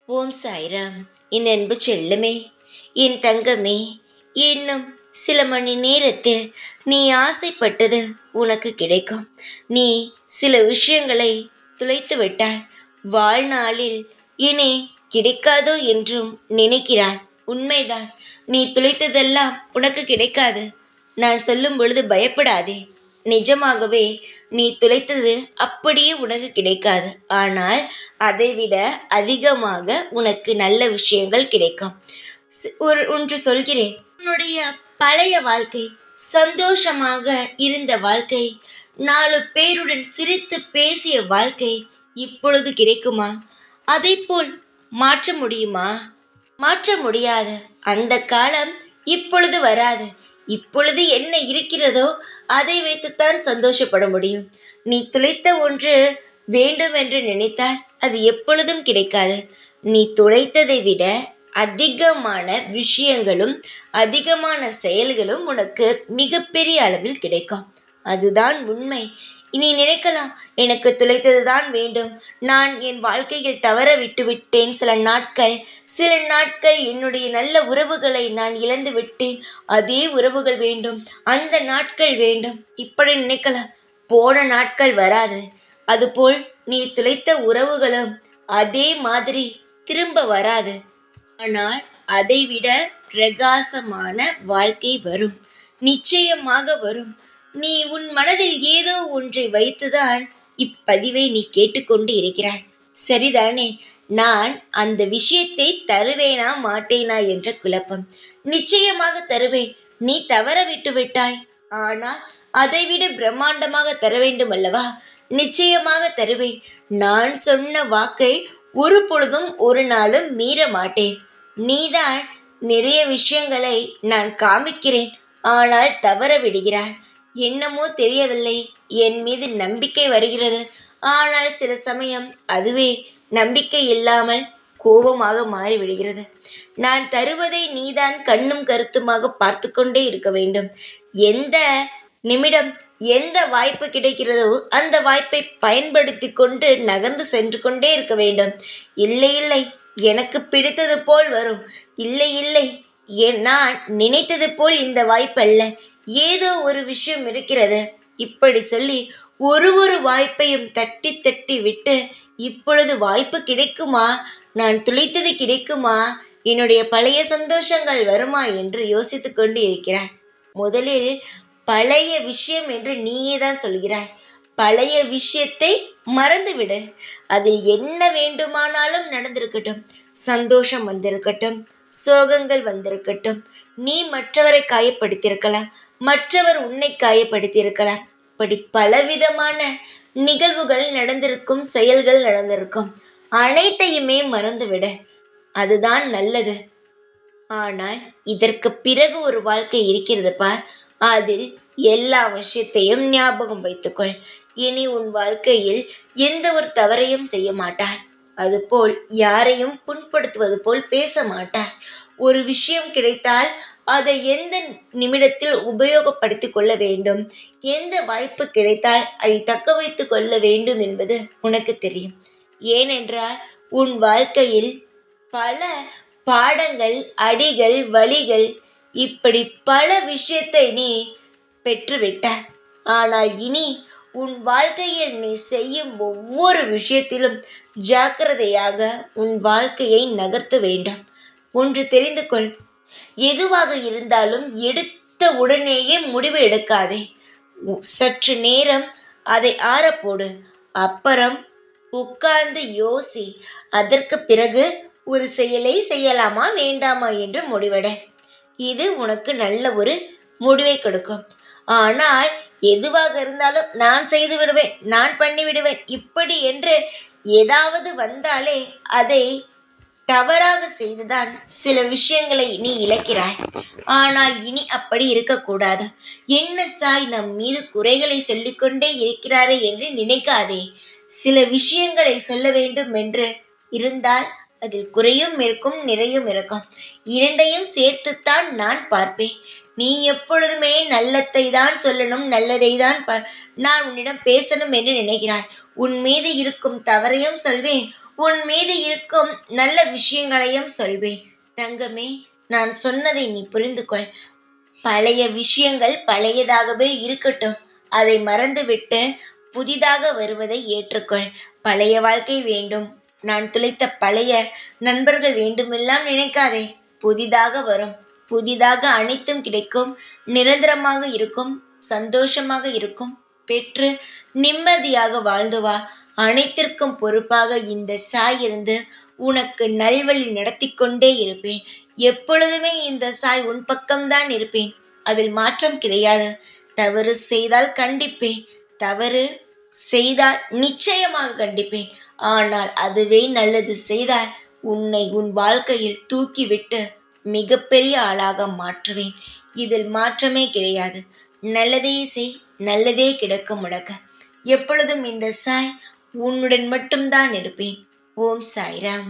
ஓம் சாய்ராம். என் அன்பு செல்லமே, என் தங்கமே, இன்னும் சில மணி நேரத்தில் நீ ஆசைப்பட்டது உனக்கு கிடைக்கும். நீ சில விஷயங்களை துளைத்து விட்டாய். வாழ்நாளில் இனி கிடைக்காதோ என்றும் நினைக்கிறாய். உண்மைதான், நீ துளைத்ததெல்லாம் உனக்கு கிடைக்காது. நான் சொல்லும் பொழுது பயப்படாதே. நிஜமாகவே நீ துளைத்தது அப்படியே உனக்கு கிடைக்காது. ஆனால் அதைவிட அதிகமாக உனக்கு நல்ல விஷயங்கள் கிடைக்கும். ஒன்று சொல்கிறேன். உன்னுடைய பழைய வாழ்க்கை, சந்தோஷமாக இருந்த வாழ்க்கை, 4 பேருடன் சிரித்து பேசிய வாழ்க்கை இப்பொழுது கிடைக்குமா? அதைப்போல் மாற்ற முடியுமா? மாற்ற முடியாது. அந்த காலம் இப்பொழுது வராது. இப்பொழுது என்ன இருக்கிறதோ அதை வைத்துத்தான் சந்தோஷப்பட முடியும். நீ துளைத்த ஒன்று வேண்டும் என்று நினைத்தால் அது எப்பொழுதும் கிடைக்காது. நீ துளைத்ததை விட அதிகமான விஷயங்களும் அதிகமான செயல்களும் உனக்கு மிகப்பெரிய அளவில் கிடைக்கும். அதுதான் உண்மை. இனி நினைக்கலாம், எனக்கு துளைத்ததுதான் வேண்டும், நான் என் வாழ்க்கையில் தவற விட்டு விட்டேன், சில நாட்கள் என்னுடைய நல்ல உறவுகளை நான் இழந்து விட்டேன், அதே உறவுகள் வேண்டும், அந்த நாட்கள் வேண்டும், இப்படி நினைக்கலாம். போன நாட்கள் வராது. அதுபோல் நீ துளைத்த உறவுகளும் அதே மாதிரி திரும்ப வராது. ஆனால் அதைவிட பிரகாசமான வாழ்க்கை வரும். நிச்சயமாக வரும். நீ உன் மனதில் ஏதோ ஒன்றை வைத்துதான் இப்பதிவை நீ கேட்டுக்கொண்டு இருக்கிறாய். சரிதானே? நான் அந்த விஷயத்தை தருவேனா மாட்டேனா என்ற குழப்பம். நிச்சயமாக தருவேன். நீ தவற விட்டு விட்டாய். ஆனால் அதைவிட பிரம்மாண்டமாக தர வேண்டும் அல்லவா? நிச்சயமாக தருவேன். நான் சொன்ன வாக்கை ஒரு பொழுதும் ஒரு நாளும் மீற மாட்டேன். நீதான் நிறைய விஷயங்களை நான் காமிக்கிறேன், ஆனால் தவற விடுகிறாய். என்னமோ தெரியவில்லை, என் மீது நம்பிக்கை வருகிறது, ஆனால் சில சமயம் அதுவே நம்பிக்கை இல்லாமல் கோபமாக மாறிவிடுகிறது. நான் தருவதை நீதான் கண்ணும் கருத்துமாக பார்த்து கொண்டே இருக்க வேண்டும். எந்த நிமிடம் எந்த வாய்ப்பு கிடைக்கிறதோ அந்த வாய்ப்பை பயன்படுத்தி கொண்டு நகர்ந்து சென்று கொண்டே இருக்க வேண்டும். இல்லை இல்லை, எனக்கு பிடித்தது போல் வரும். இல்லை இல்லை, நான் நினைத்தது போல் இந்த வாய்ப்பல்ல, ஏதோ ஒரு விஷயம் இருக்கிறது. இப்படி சொல்லி ஒரு வாய்ப்பையும் தட்டி தட்டி விட்டு, இப்பொழுது வாய்ப்பு கிடைக்குமா, நான் துளைத்தது கிடைக்குமா, என்னுடைய பழைய சந்தோஷங்கள் வருமா என்று யோசித்து கொண்டு இருக்கிறாய். முதலில் பழைய விஷயம் என்று நீயே தான் சொல்கிறாய். பழைய விஷயத்தை மறந்துவிடு. அதில் என்ன வேண்டுமானாலும் நடந்திருக்கட்டும். சந்தோஷம் வந்திருக்கட்டும், சோகங்கள் வந்திருக்கட்டும். நீ மற்றவரை காயப்படுத்தியிருக்கலாம், மற்றவர் உன்னை காயப்படுத்தியிருக்கலாம். இப்படி பலவிதமான நிகழ்வுகள் நடந்திருக்கும், செயல்கள் நடந்திருக்கும். அனைத்தையுமே மறந்துவிட, அதுதான் நல்லது. ஆனால் இதற்கு பிறகு ஒரு வாழ்க்கை இருக்கிறது பார். அதில் எல்லா விஷயத்தையும் ஞாபகம் வைத்துக்கொள். இனி உன் வாழ்க்கையில் எந்த ஒரு தவறையும் செய்ய மாட்டாய். அதுபோல் யாரையும் புண்படுத்துவது போல் பேச மாட்டாய். ஒரு விஷயம் கிடைத்தால் அதை எந்த நிமிடத்தில் உபயோகப்படுத்தி கொள்ள வேண்டும், எந்த வாய்ப்பு கிடைத்தால் அதை தக்க வைத்து கொள்ள வேண்டும் என்பது உனக்கு தெரியும். ஏனென்றால் உன் வாழ்க்கையில் பல பாடங்கள், அடிகள், வழிகள், இப்படி பல விஷயத்தை நீ பெற்றுவிட்டாய். ஆனால் இனி உன் வாழ்க்கையில் நீ செய்யும் ஒவ்வொரு விஷயத்திலும் ஜாக்கிரதையாக உன் வாழ்க்கையை நகர்த்த வேண்டும். ஒன்று தெரிந்து கொள், எதுவாக இருந்தாலும் எடுத்த உடனேயே முடிவு எடுக்காதே. சற்று நேரம் அதை ஆறப்போடு. அப்புறம் உட்கார்ந்து யோசி. அதற்கு பிறகு ஒரு செயலை செய்யலாமா வேண்டாமா என்று முடிவெட. இது உனக்கு நல்ல ஒரு முடிவை கொடுக்கும். ஆனால் எதுவாக இருந்தாலும் நான் செய்து விடுவேன், நான் பண்ணி விடுவேன், இப்படி என்று ஏதாவது வந்தாலே அதை தவறாக செய்துதான் சில விஷயங்களை நீ இழக்கிறாய். ஆனால் இனி அப்படி இருக்கக்கூடாது. என்ன சாய் நம் மீது குறைகளை சொல்லிக்கொண்டே இருக்கிறாரே என்று நினைக்காதே. சில விஷயங்களை சொல்ல வேண்டும் என்று இருந்தால் அதில் குறையும் இருக்கும், நிறையும் இருக்கும். இரண்டையும் சேர்த்துத்தான் நான் பார்ப்பேன். நீ எப்பொழுதுமே நல்லதை தான் சொல்லணும், நல்லதை தான் நான் உன்னிடம் பேசணும் என்று நினைக்கிறாய். உன் மீது இருக்கும் தவறையும் சொல்வேன், உன் மீது இருக்கும் நல்ல விஷயங்களையும் சொல்வேன். தங்கமே, நான் சொன்னதை நீ புரிந்து கொள். பழைய விஷயங்கள் பழையதாகவே இருக்கட்டும். அதை மறந்துவிட்டு புதிதாக வருவதை ஏற்றுக்கொள். பழைய வாழ்க்கை வேண்டும், நான் துளைத்த பழைய நண்பர்கள் வேண்டுமெல்லாம் நினைக்காதே. புதிதாக வரும். புதிதாக அனைத்தும் கிடைக்கும். நிரந்தரமாக இருக்கும். சந்தோஷமாக இருக்கும். பெற்று நிம்மதியாக வாழ்ந்து வா. அனைத்திற்கும் பொறுப்பாக இந்த சாய் இருந்து உனக்கு நல்வழி நடத்தி கொண்டே இருப்பேன். எப்பொழுதுமே இந்த சாய் உன் பக்கம்தான் இருப்பேன். அதில் மாற்றம் கிடையாது. தவறு செய்தால் கண்டிப்பேன். தவறு செய்தால் நிச்சயமாக கண்டிப்பேன். ஆனால் அதுவே நல்லது செய்தால் உன்னை உன் வாழ்க்கையில் தூக்கிவிட்டு மிகப்பெரிய ஆளாக மாற்றுவேன். இதில் மாற்றமே கிடையாது. நல்லதே செய், நல்லதே கிடைக்கும் உனக்கு. எப்பொழுதும் இந்த சாய் உன்னுடன் மட்டும்தான் இருப்பேன். ஓம் சாய்ராம்.